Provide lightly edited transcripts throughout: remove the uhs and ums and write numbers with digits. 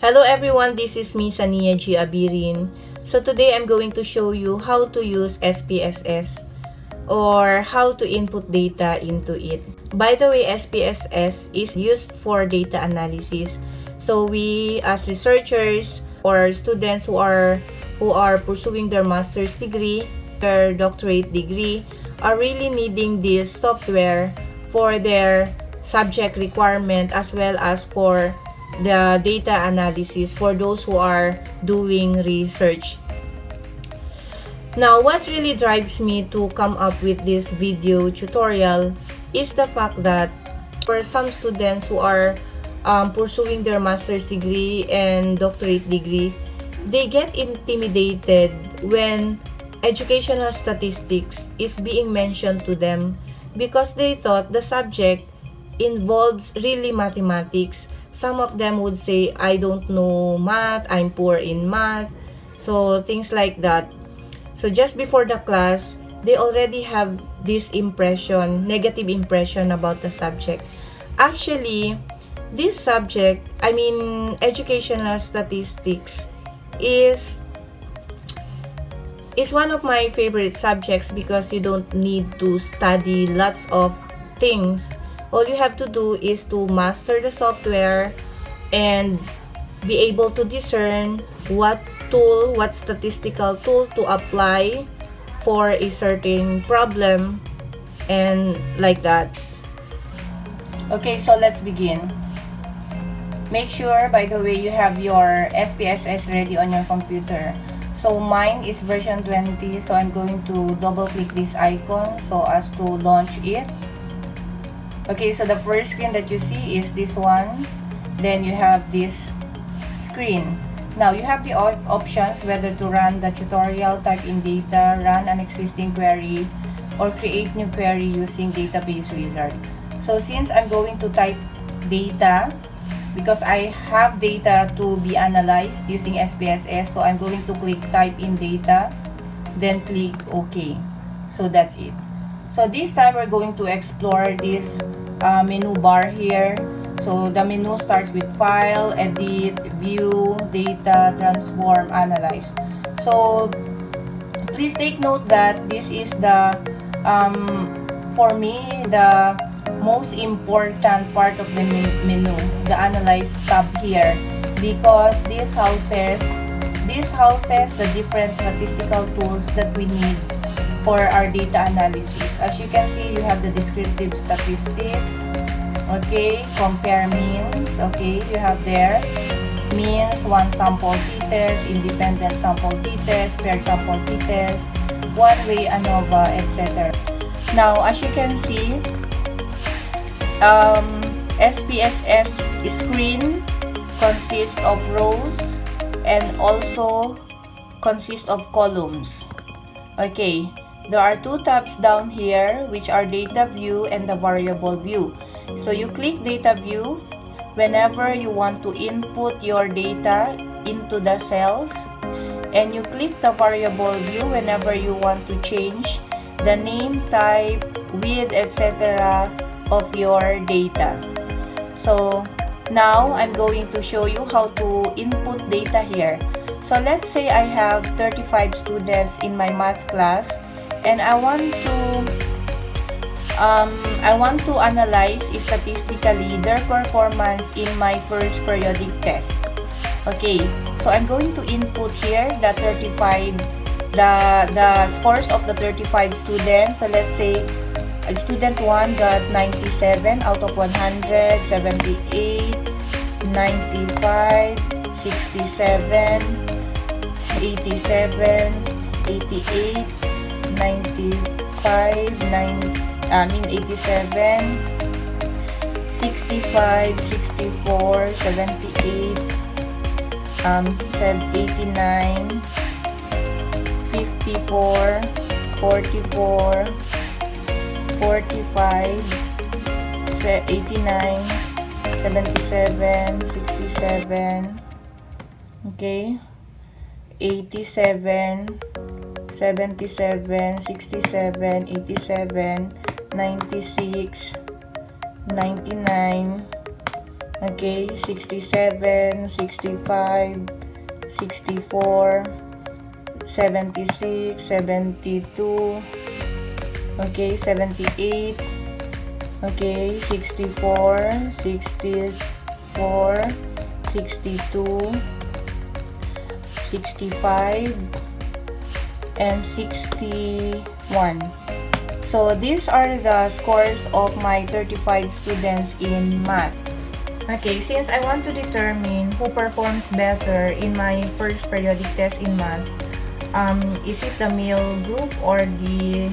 Hello everyone, this is me Saniya Abirin. So today I'm going to show you how to use SPSS or how to input data into it. By the way, SPSS is used for data analysis. So we as researchers or students who are pursuing their master's degree, their doctorate degree, are really needing this software for their subject requirement as well as for the data analysis for those who are doing research. Now, what really drives me to come up with this video tutorial is the fact that for some students who are pursuing their master's degree and doctorate degree, they get intimidated when educational statistics is being mentioned to them because they thought the subject involves really mathematics. Some of them would say, I don't know math, I'm poor in math, so things like that. So just before the class, they already have this impression, negative impression about the subject. Actually, this subject, educational statistics is one of my favorite subjects because you don't need to study lots of things. All you have to do is to master the software and be able to discern what statistical tool to apply for a certain problem and like that. Okay, so let's begin. Make sure, by the way, you have your SPSS ready on your computer. So mine is version 20, so I'm going to double click this icon so as to launch it. Okay, so the first screen that you see is this one. Then you have this screen. Now you have the options whether to run the tutorial, type in data, run an existing query, or create new query using database wizard. So since I'm going to type data, because I have data to be analyzed using SPSS, so I'm going to click type in data, then click OK. So that's it. So this time we're going to explore this menu bar here. So the menu starts with file, edit, view, data, transform, analyze. So please take note that this is the for me the most important part of the menu, the analyze tab here, because this houses the different statistical tools that we need for our data analysis. As you can see, you have the descriptive statistics, okay, compare means, okay, you have there means, one sample t-test, independent sample t-test, paired sample t-test, one-way ANOVA, etc. Now, as you can see, SPSS screen consists of rows and also consists of columns. Okay, there are two tabs down here which are data view and the variable view. So you click data view whenever you want to input your data into the cells, and you click the variable view whenever you want to change the name, type, width, etc. of your data. So now I'm going to show you how to input data here. So let's say I have 35 students in my math class and I want to analyze statistically their performance in my first periodic test. Okay, so I'm going to input here the scores of the 35 students. So let's say student 1 got 97 out of 100, 78, 95, 67, 87, 88, 95, 87, 65, 64, 78, 89, 54, 44, 45, 89, 77, 67, okay, 87, 77, 67, 87, 96, 99, Okay, 67, 65, 64, 76, 72, okay, 78, okay, 64, 64, 62, 65, and 61. So these are the scores of my 35 students in math. Okay, since I want to determine who performs better in my first periodic test in math, is it the male group or the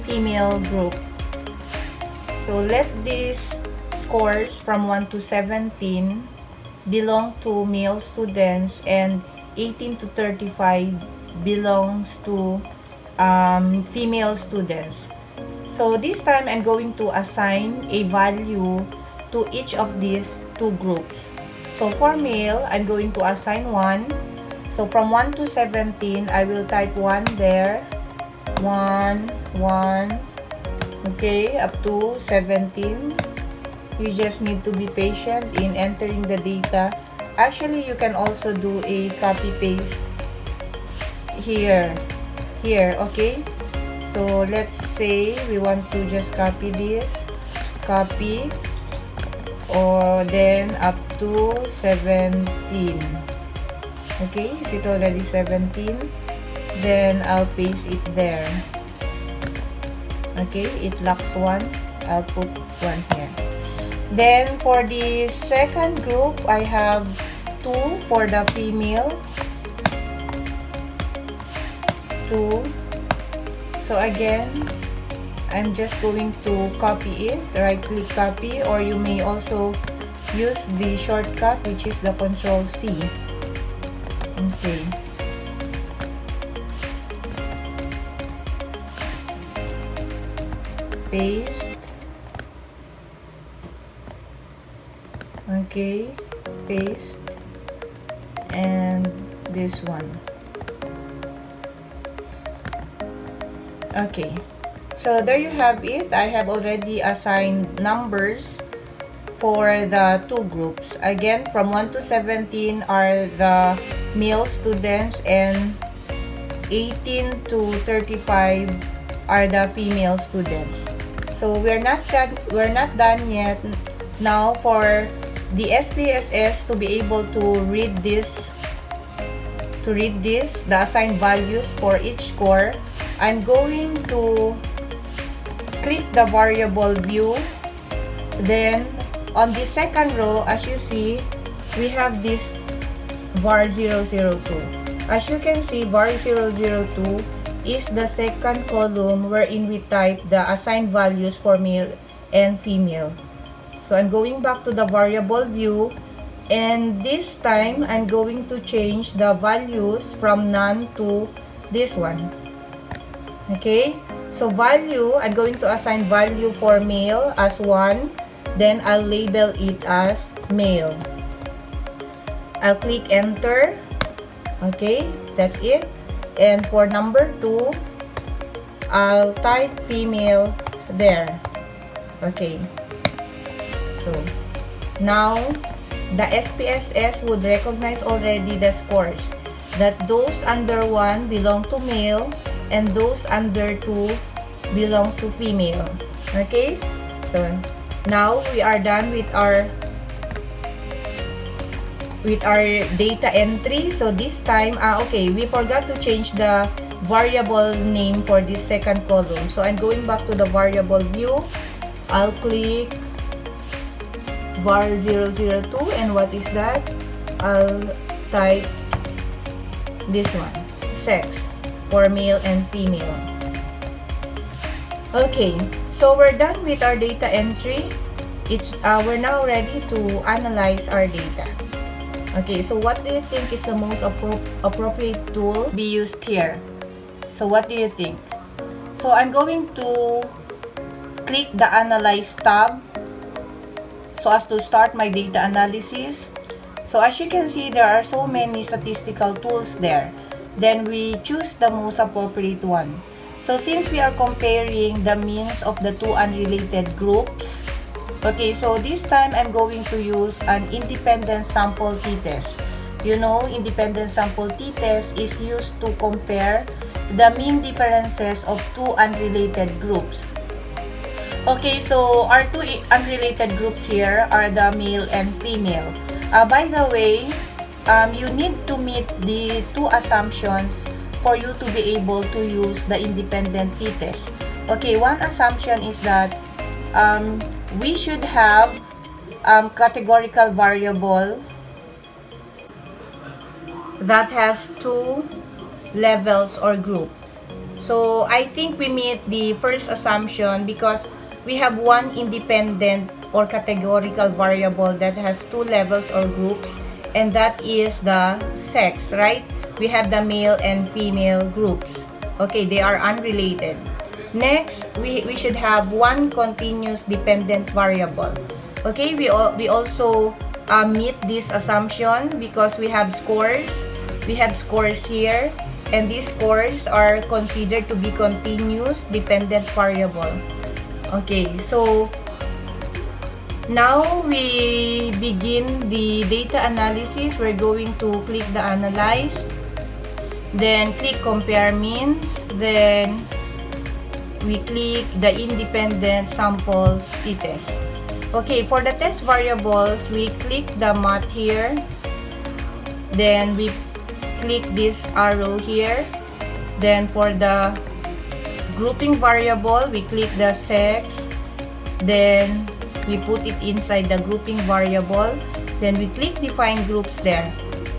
female group? So let these scores from 1 to 17 belong to male students, and 18 to 35 belongs to female students. So this time I'm going to assign a value to each of these two groups. So for male, I'm going to assign 1. So from 1 to 17, I will type 1 there. 1, 1. Okay, up to 17. You just need to be patient in entering the data. Actually, you can also do a copy paste here, okay? So let's say we want to just copy this, copy, or then up to 17. Okay, is it already 17? Then I'll paste it there. Okay, it lacks 1. I'll put 1 here. Then for the second group, I have 2 for the female. 2. So again, I'm just going to copy it, right click copy, or you may also use the shortcut, which is the Control C. Okay. Paste. Okay, paste. And this one. Okay, so there you have it. I have already assigned numbers for the two groups. Again, from 1 to 17 are the male students, and 18 to 35 are the female students. So we're not done yet. Now for the SPSS to be able to read this, the assigned values for each score, I'm going to click the variable view. Then on the second row, as you see, we have this var 002. As you can see, var 002 is the second column wherein we type the assigned values for male and female. So I'm going back to the variable view, and this time I'm going to change the values from none to this one. Okay, so value, I'm going to assign value for male as 1, then I'll label it as male. I'll click enter. Okay, that's it. And for number 2, I'll type female there. Okay, so now the SPSS would recognize already the scores, that those under 1 belong to male and those under 2 belongs to female. Okay, so now we are done with our data entry. So this time, okay, we forgot to change the variable name for this second column. So I'm going back to the variable view. I'll click var 002, and what is that? I'll type this one, sex, for male and female. Okay, so we're done with our data entry. We're now ready to analyze our data. Okay, so what do you think is the most appropriate tool be used here? So what do you think? So I'm going to click the Analyze tab so as to start my data analysis. So as you can see, there are so many statistical tools there. Then we choose the most appropriate one. So since we are comparing the means of the two unrelated groups, Okay, so this time I'm going to use an independent sample t-test. You know, independent sample t-test is used to compare the mean differences of two unrelated groups. Okay, so our two unrelated groups here are the male and female. By the way, you need to meet the two assumptions for you to be able to use the independent t-test. Okay, one assumption is that we should have categorical variable that has two levels or group. So I think we meet the first assumption because we have one independent or categorical variable that has two levels or groups, and that is the sex, right? We have the male and female groups. Okay, they are unrelated. Next, we should have one continuous dependent variable. Okay, we also meet this assumption because we have scores. We have scores here, and these scores are considered to be continuous dependent variable. Okay, so now we begin the data analysis. We're going to click the analyze, then click compare means, then we click the independent samples t-test. Okay, for the test variables, we click the math here, then we click this arrow here, then for the grouping variable, we click the sex, then we put it inside the grouping variable, then we click define groups there.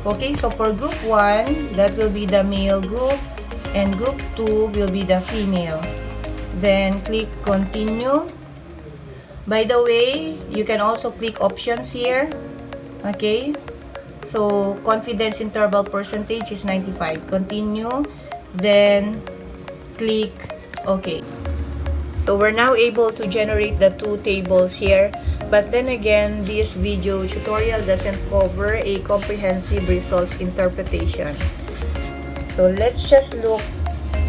Okay, so for group 1, that will be the male group, and group 2 will be the female. Then click continue. By the way, you can also click options here. Okay, so confidence interval percentage is 95. Continue, then click OK. So we're now able to generate the two tables here, but then again, this video tutorial doesn't cover a comprehensive results interpretation. So let's just look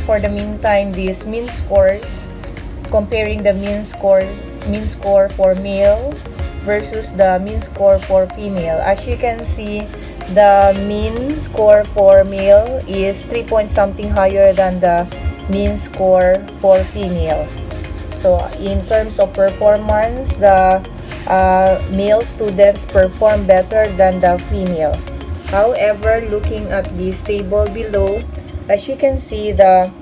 for the meantime these mean scores, comparing the mean score for male versus the mean score for female. As you can see, the mean score for male is 3 point something higher than the mean score for female. So in terms of performance, the male students perform better than the female. However, looking at this table below, as you can see, the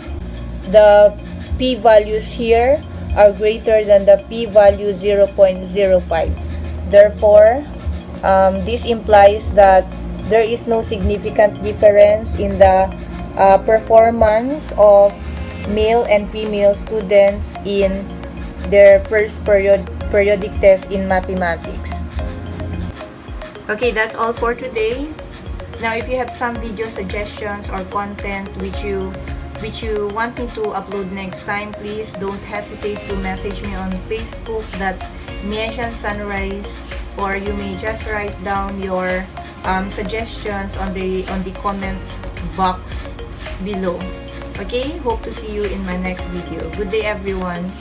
p-values here are greater than the p-value 0.05. Therefore, this implies that there is no significant difference in the performance of male and female students in their first periodic test in mathematics. Okay, that's all for today. Now, if you have some video suggestions or content which you want me to upload next time, please don't hesitate to message me on Facebook. That's Miesian Sunrise, or you may just write down your suggestions on the comment box below. Okay, hope to see you in my next video. Good day, everyone.